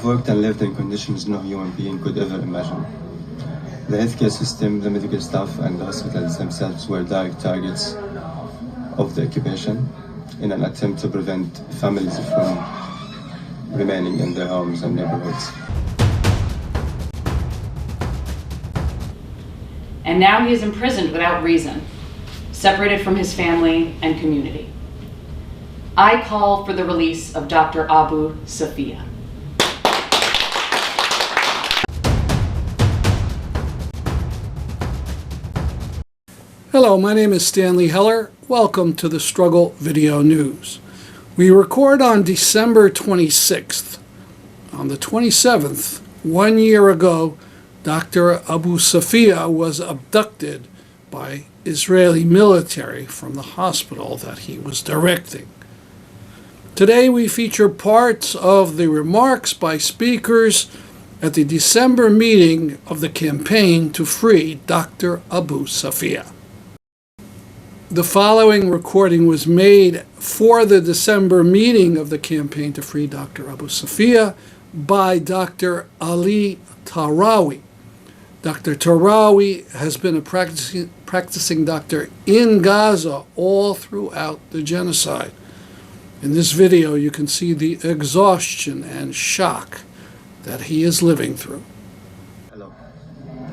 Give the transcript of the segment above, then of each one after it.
have worked and lived in conditions no human being could ever imagine. The healthcare system, the medical staff, and the hospitals themselves were direct targets of the occupation in an attempt to prevent families from remaining in their homes and neighborhoods. And now he is imprisoned without reason, separated from his family and community. I call for the release of Dr. Abu Safiya. Hello, my name is Stanley Heller. Welcome to the Struggle Video News. We record on December 26th. On the 27th, 1 year ago, Dr. Abu Safiya was abducted by Israeli military from the hospital that he was directing. Today we feature parts of the remarks by speakers at the December meeting of the campaign to free Dr. Abu Safiya. The following recording was made for the December meeting of the campaign to free Dr. Abu Safiya by Dr. Ali Tahrawi. Dr. Tahrawi has been a practicing doctor in Gaza all throughout the genocide. In this video, you can see the exhaustion and shock that he is living through. Hello,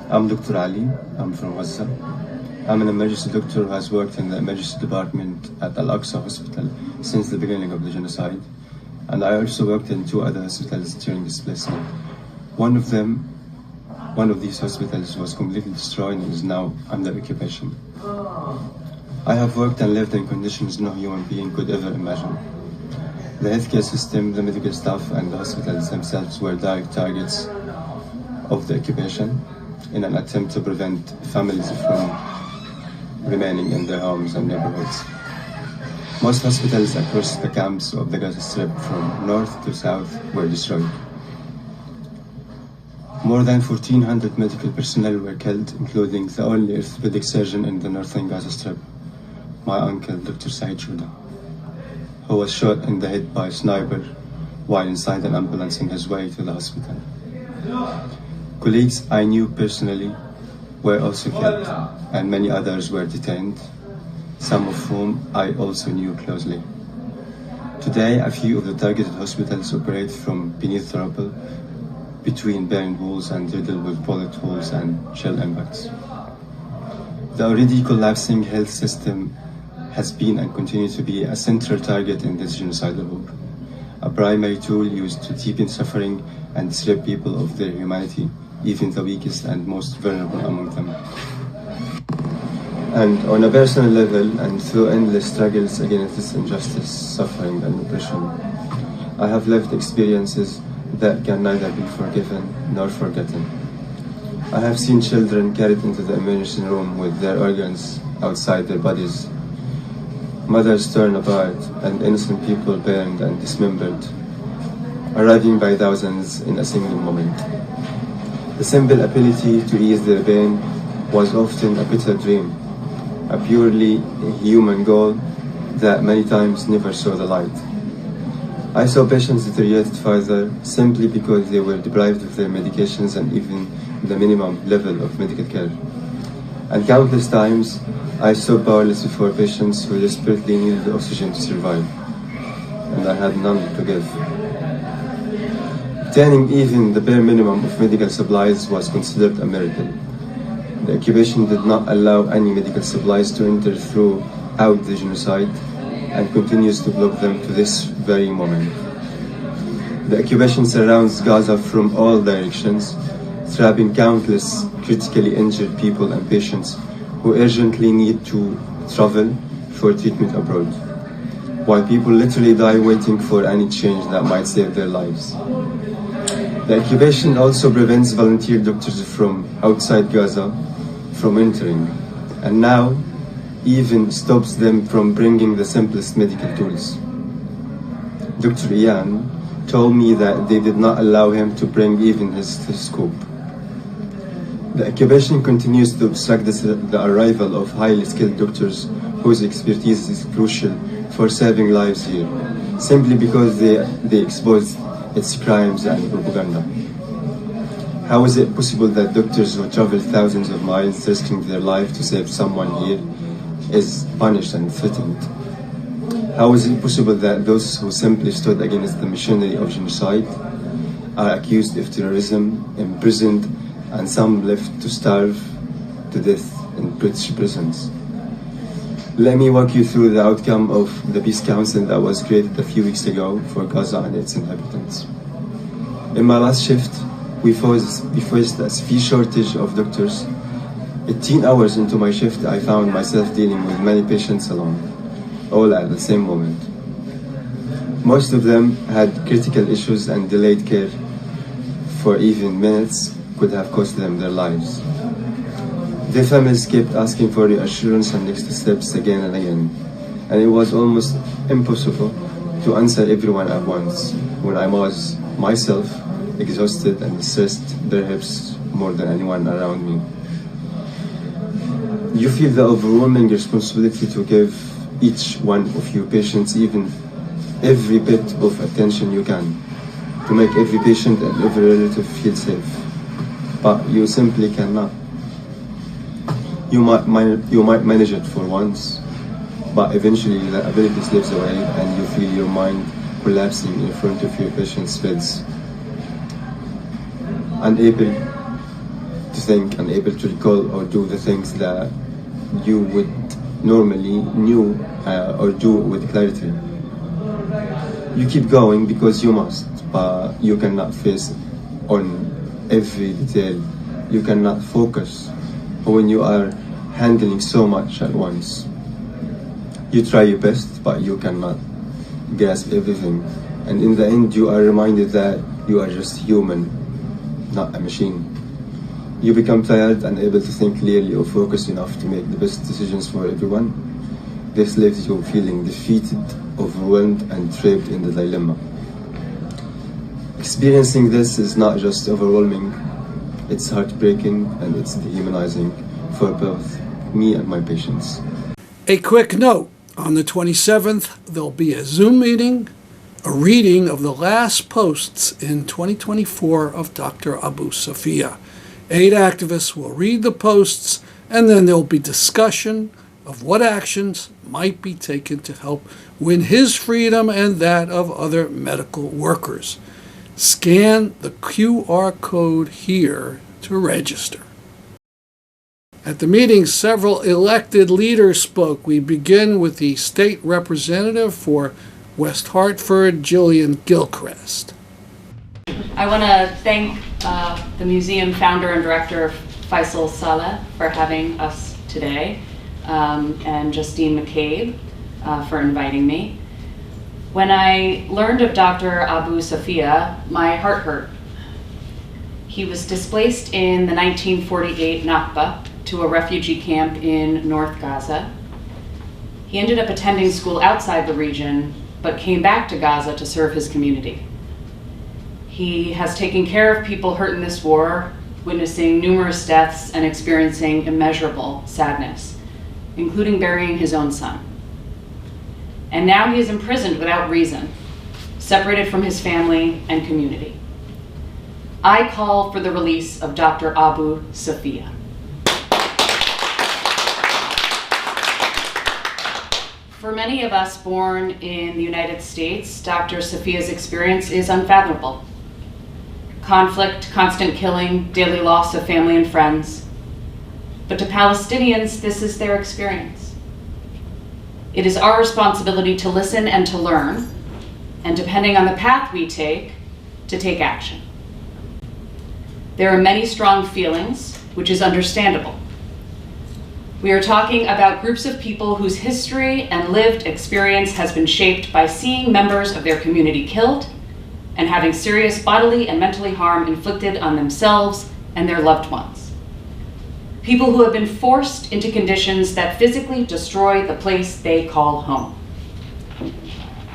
I'm Dr. Ali. I'm from Gaza. I'm an emergency doctor who has worked in the emergency department at Al-Aqsa Hospital since the beginning of the genocide. And I also worked in 2 other hospitals during displacement. One of these hospitals was completely destroyed and is now under occupation. I have worked and lived in conditions no human being could ever imagine. The healthcare system, the medical staff, and the hospitals themselves were direct targets of the occupation in an attempt to prevent families from remaining in their homes and neighborhoods. Most hospitals across the camps of the Gaza Strip from north to south were destroyed. More than 1,400 medical personnel were killed, including the only orthopedic surgeon in the northern Gaza Strip, my uncle, Dr. Said Shuda, who was shot in the head by a sniper while inside an ambulance on his way to the hospital. Colleagues I knew personally were also killed, and many others were detained, some of whom I also knew closely. Today, a few of the targeted hospitals operate from beneath the rubble, between burned walls and riddled with bullet holes and shell impacts. The already collapsing health system has been and continues to be a central target in this genocidal war, a primary tool used to deepen suffering and strip people of their humanity, even the weakest and most vulnerable among them. And on a personal level, and through endless struggles against this injustice, suffering, and oppression, I have lived experiences that can neither be forgiven nor forgotten. I have seen children carried into the emergency room with their organs outside their bodies, mothers torn apart, and innocent people burned and dismembered, arriving by thousands in a single moment. The simple ability to ease their pain was often a bitter dream, a purely human goal that many times never saw the light. I saw patients deteriorate further simply because they were deprived of their medications and even the minimum level of medical care. And countless times, I stood powerless before patients who desperately needed the oxygen to survive, and I had none to give. Obtaining even the bare minimum of medical supplies was considered a miracle. The occupation did not allow any medical supplies to enter throughout the genocide and continues to block them to this very moment. The occupation surrounds Gaza from all directions, trapping countless critically injured people and patients who urgently need to travel for treatment abroad, while people literally die waiting for any change that might save their lives. The occupation also prevents volunteer doctors from outside Gaza from entering, and now even stops them from bringing the simplest medical tools. Dr. Ian told me that they did not allow him to bring even his stethoscope. The occupation continues to obstruct the arrival of highly skilled doctors whose expertise is crucial for saving lives here, simply because they expose its crimes and propaganda. How is it possible that doctors who travel thousands of miles risking their life to save someone here is punished and threatened? How is it possible that those who simply stood against the machinery of genocide are accused of terrorism, imprisoned, and some left to starve to death in British prisons? Let me walk you through the outcome of the Peace Council that was created a few weeks ago for Gaza and its inhabitants. In my last shift, we faced a severe shortage of doctors. 18 hours into my shift, I found myself dealing with many patients alone, all at the same moment. Most of them had critical issues, and delayed care for even minutes could have cost them their lives. Their families kept asking for reassurance and next steps again and again, and it was almost impossible to answer everyone at once when I was myself exhausted and stressed, perhaps more than anyone around me. You feel the overwhelming responsibility to give each one of your patients even every bit of attention you can, to make every patient and every relative feel safe, but you simply cannot. You might manage it for once, but eventually the ability slips away and you feel your mind collapsing in front of your patient's beds. Unable to think, unable to recall or do the things that you would normally knew or do with clarity. You keep going because you must, but you cannot face on every detail. You cannot focus when you are handling so much at once. You try your best, but you cannot grasp everything. And in the end, you are reminded that you are just human, not a machine. You become tired, unable to think clearly or focus enough to make the best decisions for everyone. This leaves you feeling defeated, overwhelmed, and trapped in the dilemma. Experiencing this is not just overwhelming, it's heartbreaking and it's dehumanizing for both me and my patients. A quick note, on the 27th, there'll be a Zoom meeting, a reading of the last posts in 2024 of Dr. Abu Safiya. 8 activists will read the posts, and then there'll be discussion of what actions might be taken to help win his freedom and that of other medical workers. Scan the QR code here to register. At the meeting, several elected leaders spoke. We begin with the state representative for West Hartford, Jillian Gilchrest. I want to thank the museum founder and director, Faisal Saleh, for having us today, and Justine McCabe for inviting me. When I learned of Dr. Abu Safiya, my heart hurt. He was displaced in the 1948 Nakba to a refugee camp in North Gaza. He ended up attending school outside the region, but came back to Gaza to serve his community. He has taken care of people hurt in this war, witnessing numerous deaths and experiencing immeasurable sadness, including burying his own son. And now he is imprisoned without reason, separated from his family and community. I call for the release of Dr. Abu Safiya. For many of us born in the United States, Dr. Safiya's experience is unfathomable. Conflict, constant killing, daily loss of family and friends. But to Palestinians, this is their experience. It is our responsibility to listen and to learn, and depending on the path we take, to take action. There are many strong feelings, which is understandable. We are talking about groups of people whose history and lived experience has been shaped by seeing members of their community killed and having serious bodily and mentally harm inflicted on themselves and their loved ones. People who have been forced into conditions that physically destroy the place they call home.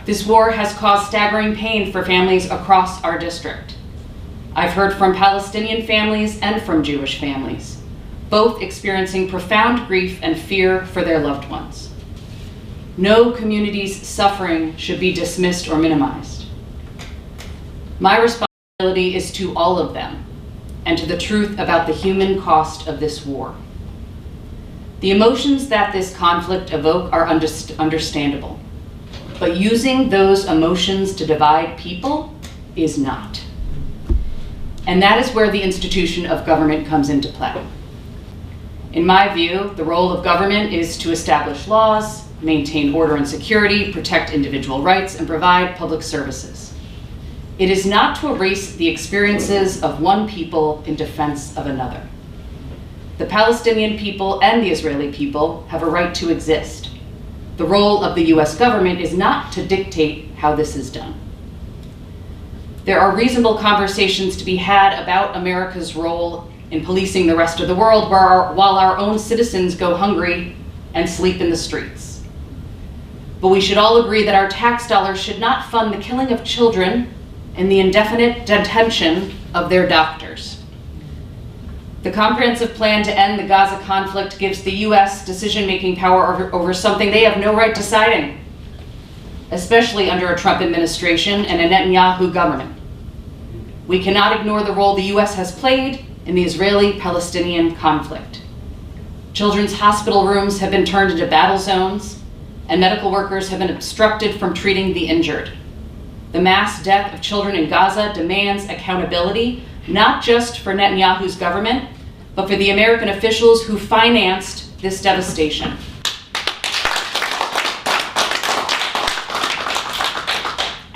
This war has caused staggering pain for families across our district. I've heard from Palestinian families and from Jewish families, both experiencing profound grief and fear for their loved ones. No community's suffering should be dismissed or minimized. My responsibility is to all of them and to the truth about the human cost of this war. The emotions that this conflict evoke are understandable, but using those emotions to divide people is not. And that is where the institution of government comes into play. In my view, the role of government is to establish laws, maintain order and security, protect individual rights, and provide public services. It is not to erase the experiences of one people in defense of another. The Palestinian people and the Israeli people have a right to exist. The role of the US government is not to dictate how this is done. There are reasonable conversations to be had about America's role in policing the rest of the world while our own citizens go hungry and sleep in the streets. But we should all agree that our tax dollars should not fund the killing of children and the indefinite detention of their doctors. The comprehensive plan to end the Gaza conflict gives the US decision-making power over something they have no right deciding, especially under a Trump administration and a Netanyahu government. We cannot ignore the role the US has played in the Israeli-Palestinian conflict. Children's hospital rooms have been turned into battle zones, and medical workers have been obstructed from treating the injured. The mass death of children in Gaza demands accountability, not just for Netanyahu's government, but for the American officials who financed this devastation.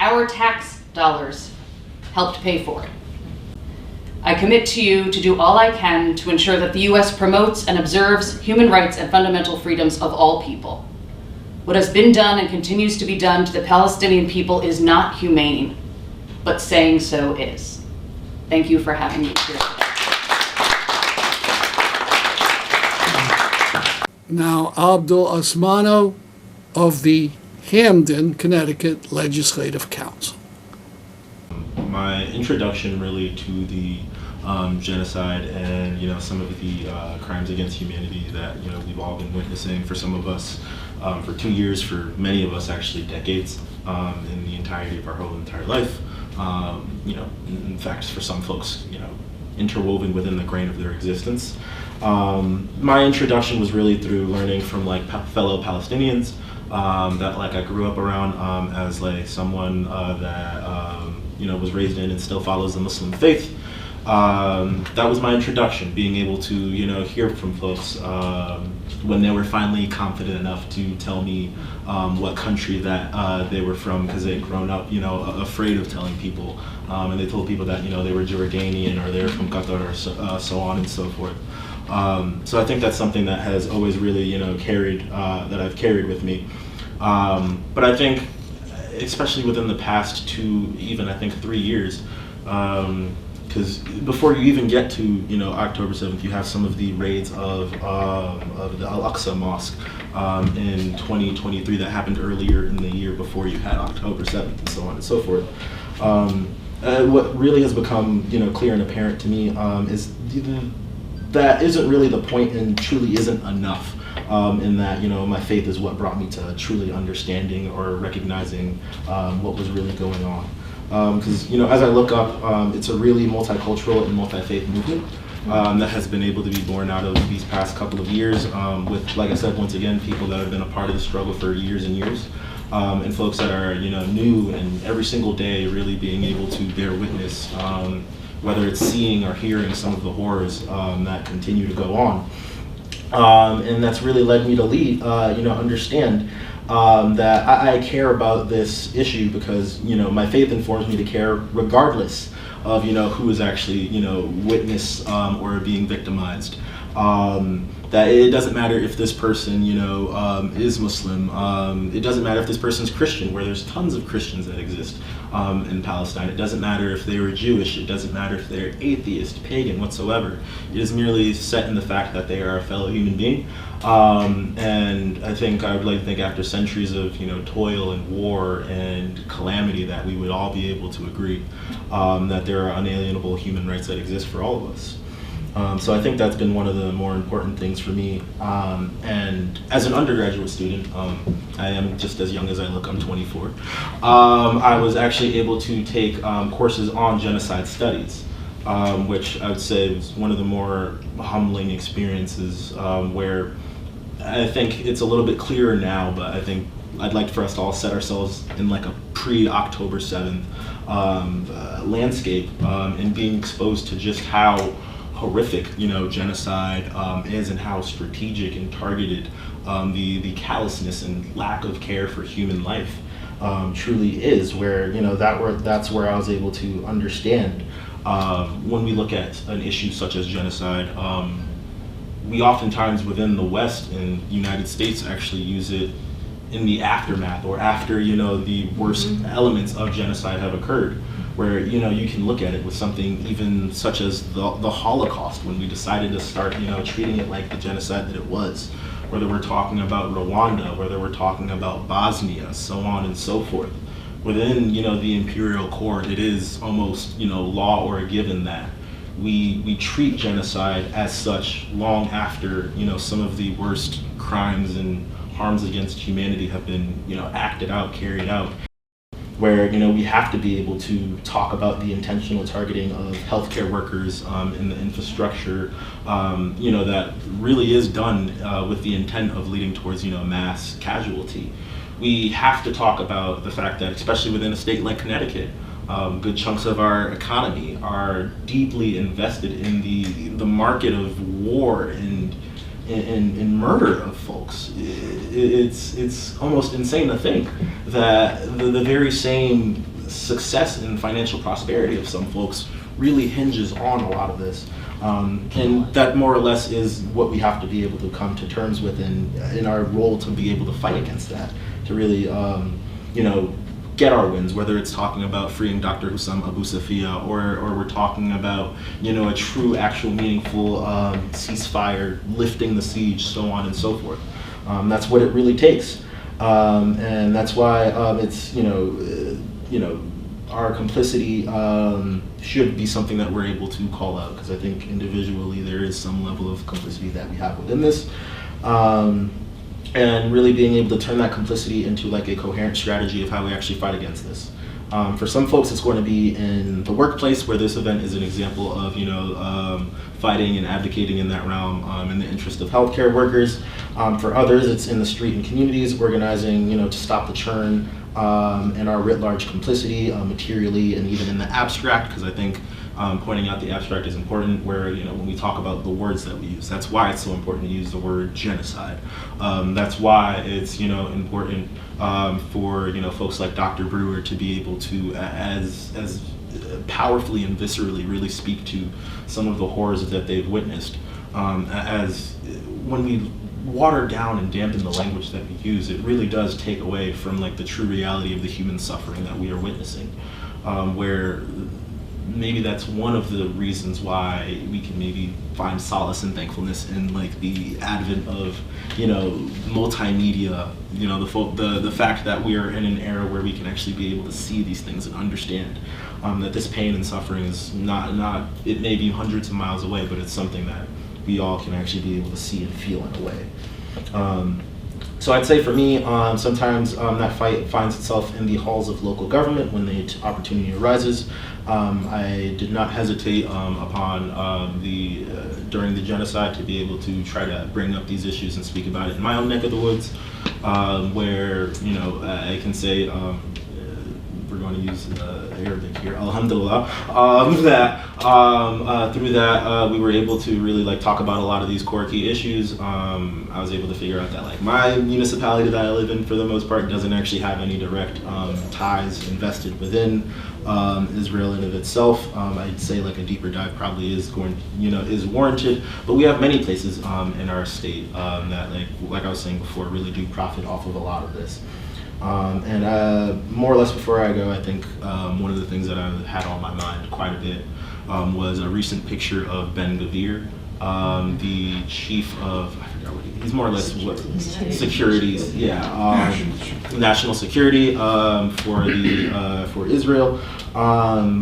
Our tax dollars helped pay for it. I commit to you to do all I can to ensure that the US promotes and observes human rights and fundamental freedoms of all people. What has been done and continues to be done to the Palestinian people is not humane, but saying so is. Thank you for having me here. Now, Abdul Omanu of the Hamden, Connecticut Legislative Council. My introduction really to the genocide and some of the crimes against humanity that we've all been witnessing, for some of us for 2 years, for many of us actually decades, in the entirety of our whole entire life. In fact, for some folks, interwoven within the grain of their existence. My introduction was really through learning from fellow Palestinians that I grew up around as someone that was raised in and still follows the Muslim faith. That was my introduction, being able to hear from folks when they were finally confident enough to tell me what country that they were from, because they'd grown up afraid of telling people, and they told people that they were Jordanian or they were from Qatar or so on and so forth. So I think that's something that has always really carried, that I've carried with me. But I think especially within the past 2, even I think 3 years, because before you even get to October 7th, you have some of the raids of the Al-Aqsa Mosque in 2023 that happened earlier in the year before you had October 7th, and so on and so forth. What really has become clear and apparent to me is that isn't really the point and truly isn't enough. In that my faith is what brought me to truly understanding or recognizing what was really going on. Because as I look up, it's a really multicultural and multi-faith movement that has been able to be born out of these past couple of years with, like I said, once again, people that have been a part of the struggle for years and years, and folks that are new and every single day really being able to bear witness, whether it's seeing or hearing some of the horrors that continue to go on. And that's really led me to understand that I care about this issue because, my faith informs me to care regardless of, who is actually, witness or being victimized. That it doesn't matter if this person, is Muslim. It doesn't matter if this person's Christian, where there's tons of Christians that exist in Palestine. It doesn't matter if they were Jewish. It doesn't matter if they're atheist, pagan, whatsoever. It is merely set in the fact that they are a fellow human being. And I think I would like to think after centuries of toil and war and calamity that we would all be able to agree that there are unalienable human rights that exist for all of us. So I think that's been one of the more important things for me. And as an undergraduate student, I am just as young as I look, I'm 24. I was actually able to take courses on genocide studies, which I would say was one of the more humbling experiences, where I think it's a little bit clearer now, but I think I'd like for us to all set ourselves in like a pre-October 7th landscape, and being exposed to just how horrific, genocide is, and how strategic and targeted the callousness and lack of care for human life truly is. Where that's where I was able to understand when we look at an issue such as genocide. We oftentimes within the West and United States actually use it in the aftermath, or after the worst elements of genocide have occurred, where you can look at it with something even such as the Holocaust, when we decided to start treating it like the genocide that it was, whether we're talking about Rwanda, whether we're talking about Bosnia, so on and so forth. Within the imperial court, it is almost law or a given that we treat genocide as such long after some of the worst crimes and harms against humanity have been acted out, carried out, where we have to be able to talk about the intentional targeting of healthcare workers in the infrastructure, that really is done with the intent of leading towards mass casualty. We have to talk about the fact that, especially within a state like Connecticut, good chunks of our economy are deeply invested in the market of war and murder of folks. It's almost insane to think that the very same success and financial prosperity of some folks really hinges on a lot of this. And that more or less is what we have to be able to come to terms with in our role to be able to fight against that, to really get our wins, whether it's talking about freeing Dr. Hussam Abu Safiya, or we're talking about a true, actual, meaningful ceasefire, lifting the siege, so on and so forth. That's what it really takes, and that's why it's our complicity should be something that we're able to call out, because I think individually there is some level of complicity that we have within this. And really being able to turn that complicity into like a coherent strategy of how we actually fight against this. For some folks, it's going to be in the workplace, where this event is an example of fighting and advocating in that realm in the interest of healthcare workers. For others, it's in the street and communities, organizing to stop the churn, and our writ large complicity materially and even in the abstract, because I think pointing out the abstract is important, where when we talk about the words that we use, that's why it's so important to use the word genocide. That's why it's important for folks like Dr. Brewer to be able to as powerfully and viscerally really speak to some of the horrors that they've witnessed. As when we water down and dampen the language that we use, it really does take away from like the true reality of the human suffering that we are witnessing, where maybe that's one of the reasons why we can maybe find solace and thankfulness in like the advent of multimedia, the fact that we are in an era where we can actually be able to see these things and understand that this pain and suffering is not it may be hundreds of miles away, but it's something that we all can actually be able to see and feel in a way. So I'd say for me, sometimes that fight finds itself in the halls of local government when the opportunity arises. I did not hesitate during the genocide to be able to try to bring up these issues and speak about it in my own neck of the woods, where I can say, we're going to use Arabic here, alhamdulillah, through that we were able to really talk about a lot of these core key issues. I was able to figure out that my municipality that I live in, for the most part, doesn't actually have any direct ties invested within Israel in of itself. I'd say a deeper dive probably is warranted, but we have many places in our state that like I was saying before, really do profit off of a lot of this. And more or less before I go, I think one of the things that I had on my mind quite a bit was a recent picture of Ben Gvir, the chief of, I forgot what he's more or less what securities, national security for Israel.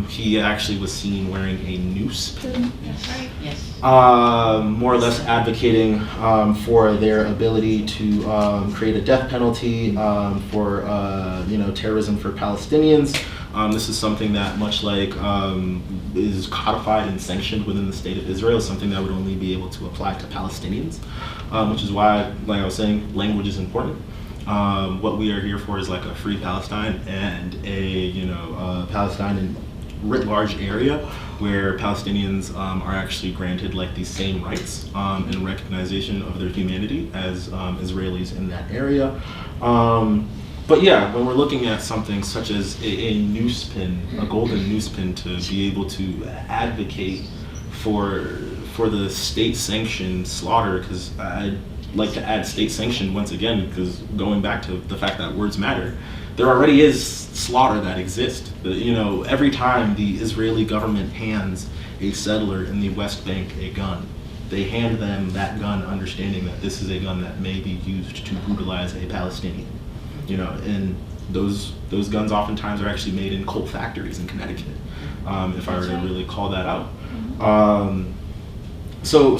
He actually was seen wearing a noose pin. More or less advocating for their ability to create a death penalty for terrorism for Palestinians. This is something that, much like is codified and sanctioned within the state of Israel, is something that would only be able to apply to Palestinians, which is why, like I was saying, language is important. What we are here for is like a free Palestine and a Palestine in writ large area where Palestinians are actually granted like these same rights and recognition of their humanity as Israelis in that area. But yeah, when we're looking at something such as a noose pin, a golden noose pin, to be able to advocate for the state-sanctioned slaughter, because I'd like to add state-sanctioned once again, because going back to the fact that words matter, there already is slaughter that exists. Every time the Israeli government hands a settler in the West Bank a gun, they hand them that gun understanding that this is a gun that may be used to brutalize a Palestinian. And those guns oftentimes are actually made in coal factories in Connecticut, if I were to really call that out. So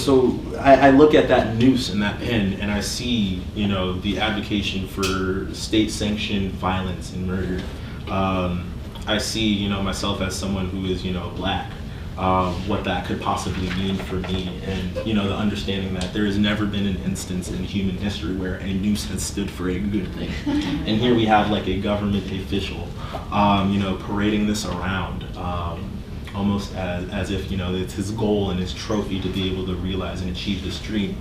I look at that noose and that pin, and I see, the advocation for state-sanctioned violence and murder. I see, myself as someone who is, black, what that could possibly mean for me, and the understanding that there has never been an instance in human history where a noose has stood for a good thing. And here we have like a government official, parading this around, almost as if it's his goal and his trophy to be able to realize and achieve this dream.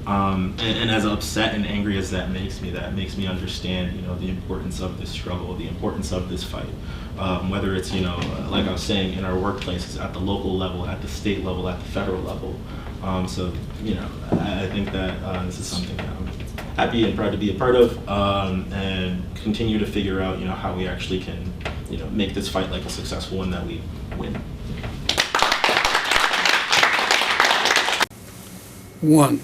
And as upset and angry as that makes me understand, the importance of this struggle, the importance of this fight. Whether it's, like I was saying, in our workplaces, at the local level, at the state level, at the federal level. I think that this is something that I'm happy and proud to be a part of, and continue to figure out, how we actually can, make this fight like a successful one that we win. 1.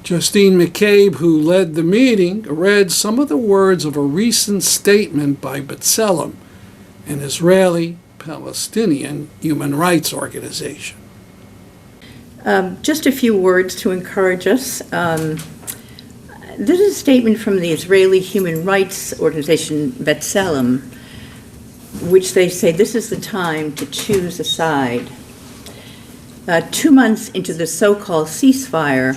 Justine McCabe, who led the meeting, read some of the words of a recent statement by B'Tselem, an Israeli-Palestinian human rights organization. Just a few words to encourage us. This is a statement from the Israeli human rights organization B'Tselem, which they say this is the time to choose a side. 2 months into the so-called ceasefire,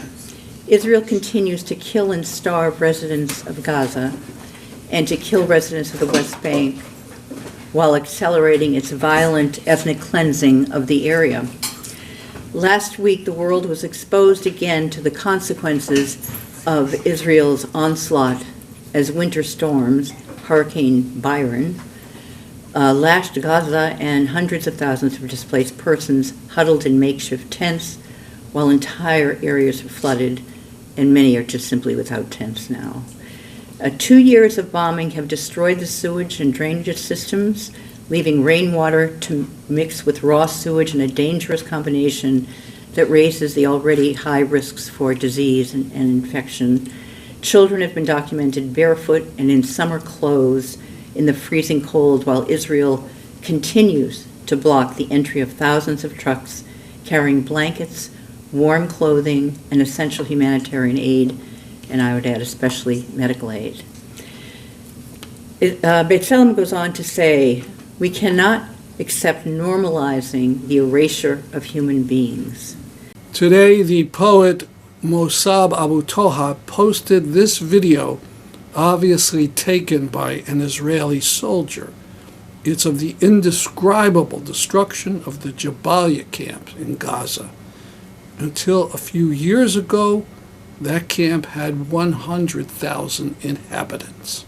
Israel continues to kill and starve residents of Gaza and to kill residents of the West Bank while accelerating its violent ethnic cleansing of the area. Last week, the world was exposed again to the consequences of Israel's onslaught as winter storms, Hurricane Byron, lashed Gaza, and hundreds of thousands of displaced persons huddled in makeshift tents while entire areas were flooded, and many are just simply without tents now. 2 years of bombing have destroyed the sewage and drainage systems, leaving rainwater to mix with raw sewage in a dangerous combination that raises the already high risks for disease and infection. Children have been documented barefoot and in summer clothes in the freezing cold, while Israel continues to block the entry of thousands of trucks carrying blankets, warm clothing, and essential humanitarian aid, and I would add especially medical aid. B'Tselem goes on to say, we cannot accept normalizing the erasure of human beings. Today, the poet Mossab Abu Toha posted this video, obviously taken by an Israeli soldier. It's of the indescribable destruction of the Jabalia camp in Gaza. Until a few years ago, that camp had 100,000 inhabitants.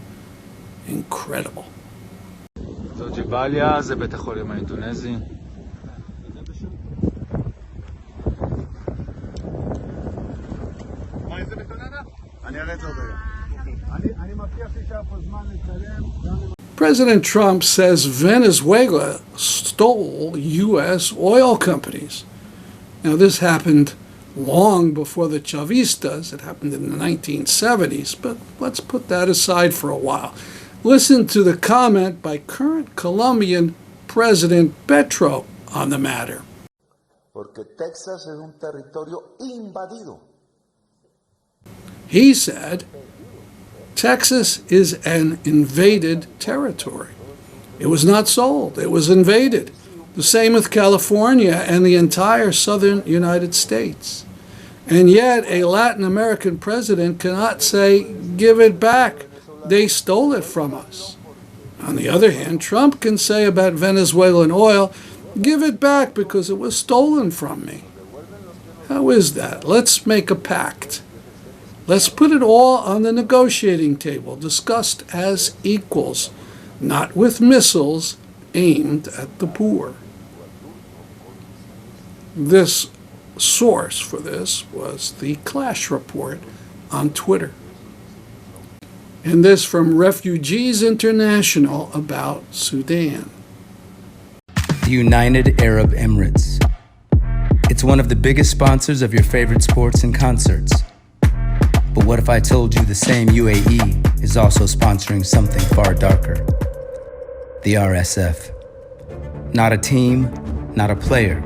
Incredible. So Jabalia זה בית החולים האינדונזי. President Trump says Venezuela stole U.S. oil companies. Now, this happened long before the Chavistas. It happened in the 1970s, but let's put that aside for a while. Listen to the comment by current Colombian President Petro on the matter. Porque Texas es un territorio invadido. He said, Texas is an invaded territory. It was not sold, it was invaded. The same with California and the entire southern United States. And yet a Latin American president cannot say, give it back. They stole it from us. On the other hand, Trump can say about Venezuelan oil, give it back because it was stolen from me. How is that? Let's make a pact. Let's put it all on the negotiating table, discussed as equals, not with missiles aimed at the poor. This source for this was the Clash Report on Twitter. And this from Refugees International about Sudan. The United Arab Emirates. It's one of the biggest sponsors of your favorite sports and concerts. But what if I told you the same UAE is also sponsoring something far darker? The RSF. Not a team, not a player,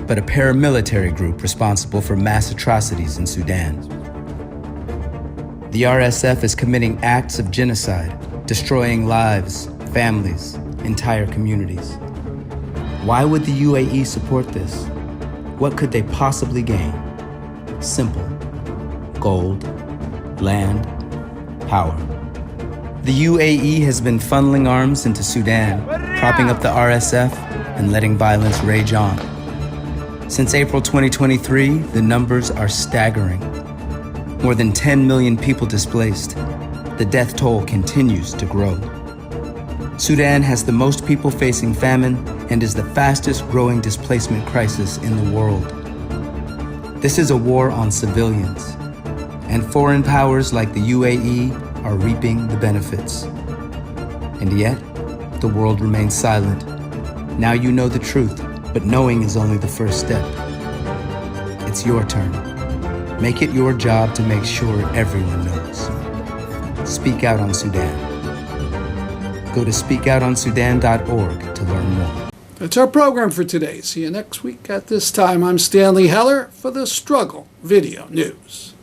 but a paramilitary group responsible for mass atrocities in Sudan. The RSF is committing acts of genocide, destroying lives, families, entire communities. Why would the UAE support this? What could they possibly gain? Simple. Gold, land, power. The UAE has been funneling arms into Sudan, propping up the RSF and letting violence rage on. Since April 2023, the numbers are staggering. More than 10 million people displaced. The death toll continues to grow. Sudan has the most people facing famine and is the fastest growing displacement crisis in the world. This is a war on civilians, and foreign powers like the UAE are reaping the benefits. And yet, the world remains silent. Now you know the truth, but knowing is only the first step. It's your turn. Make it your job to make sure everyone knows. Speak out on Sudan. Go to speakoutонsudan.org to learn more. That's our program for today. See you next week at this time. I'm Stanley Heller for the Struggle Video News.